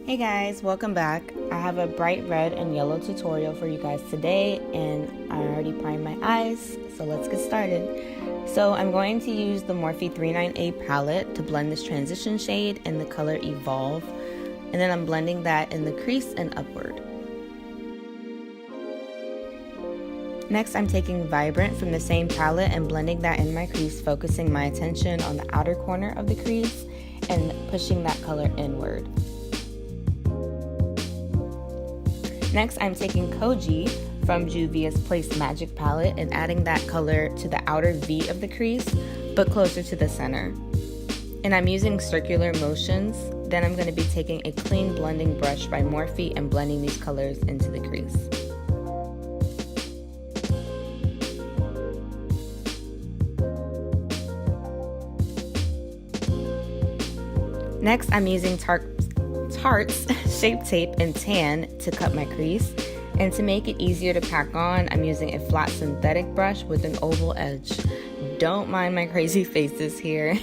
Hey guys, welcome back. I have a bright red and yellow tutorial for you guys today, and I already primed my eyes, so let's get started. So I'm going to use the Morphe 39A palette to blend this transition shade in the color Evolve, and then I'm blending that in the crease and upward. Next, I'm taking Vibrant from the same palette and blending that in my crease, focusing my attention on the outer corner of the crease and pushing that color inward. Next, I'm taking Koji from Juvia's Place Magic palette and adding that color to the outer V of the crease, but closer to the center. And I'm using circular motions. Then I'm going to be taking a clean blending brush by Morphe and blending these colors into the crease. Next, I'm using Tarte's Shape Tape and Tan to cut my crease, and to make it easier to pack on, I'm using a flat synthetic brush with an oval edge. Don't mind my crazy faces here.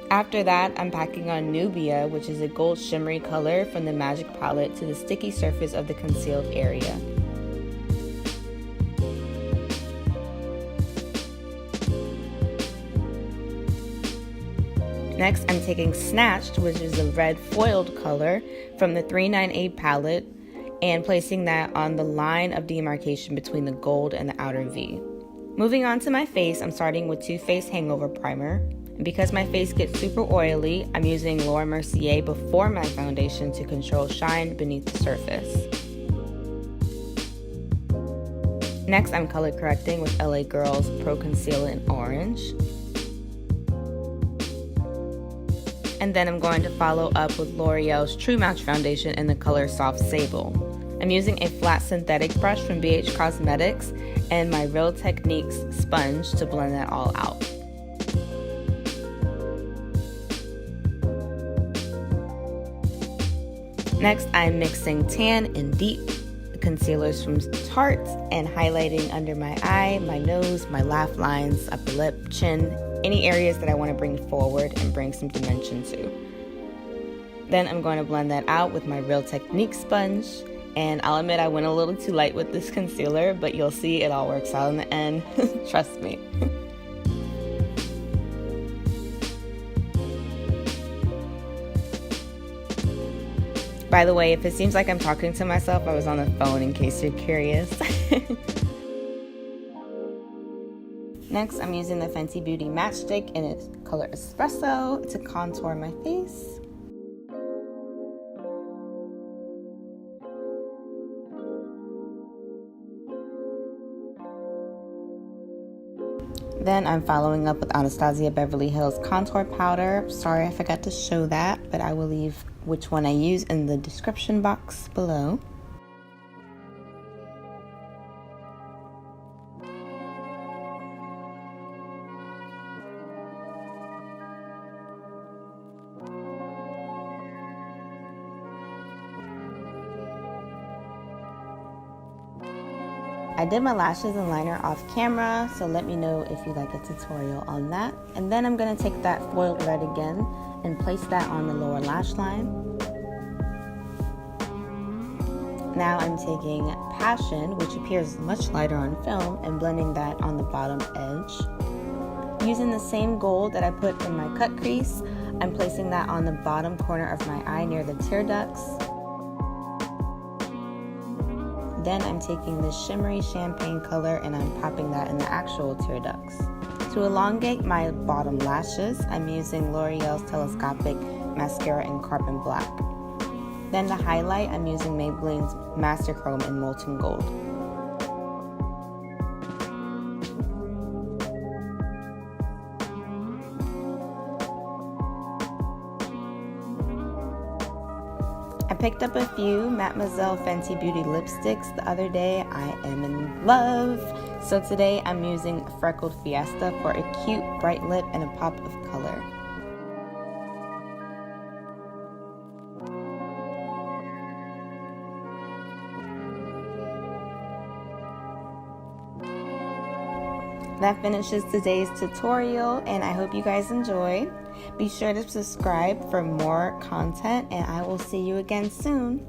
After that, I'm packing on Nubia, which is a gold shimmery color from the Magic palette, to the sticky surface of the concealed area. Next, I'm taking Snatched, which is a red foiled color from the 39A palette, and placing that on the line of demarcation between the gold and the outer V. Moving on to my face, I'm starting with TooFaced Hangover Primer. And because my face gets super oily, I'm using Laura Mercier before my foundation to control shine beneath the surface. Next, I'm color correcting with LA Girl's Pro Conceal in Orange. And then I'm going to follow up with L'Oreal's True Match foundation in the color Soft Sable. I'm using a flat synthetic brush from ABH Cosmetics and my Real Techniques sponge to blend that all out. Next, I'm mixing tan and deep concealers from Tarte and highlighting under my eye, my nose, my laugh lines, upper lip, chin, any areas that I want to bring forward and bring some dimension to. Then I'm going to blend that out with my Real Techniques sponge, and I'll admit I went a little too light with this concealer, but you'll see it all works out in the end. Trust me. By the way, if it seems like I'm talking to myself, I was on the phone in case you're curious. Next, I'm using the Fenty Beauty Matchstick in its color Espresso to contour my face. Then I'm following up with Anastasia Beverly Hills Contour Powder. Sorry I forgot to show that, but I will leave which one I use in the description box below. I did my lashes and liner off camera, so let me know if you'd like a tutorial on that. And then I'm going to take that foiled red again and place that on the lower lash line. Now I'm taking Passion, which appears much lighter on film, and blending that on the bottom edge. Using the same gold that I put in my cut crease, I'm placing that on the bottom corner of my eye near the tear ducts. Then I'm taking this shimmery champagne color and I'm popping that in the actual tear ducts. To elongate my bottom lashes, I'm using L'Oreal's Telescopic Mascara in Carbon Black. Then to highlight, I'm using Maybelline's Master Chrome in Molten Gold. I picked up a few MatteMoiselle Fenty Beauty lipsticks the other day. I am in love. So today I'm using Freckled Fiesta for a cute bright lip and a pop of color. That finishes today's tutorial, and I hope you guys enjoy. Be sure to subscribe for more content, and I will see you again soon.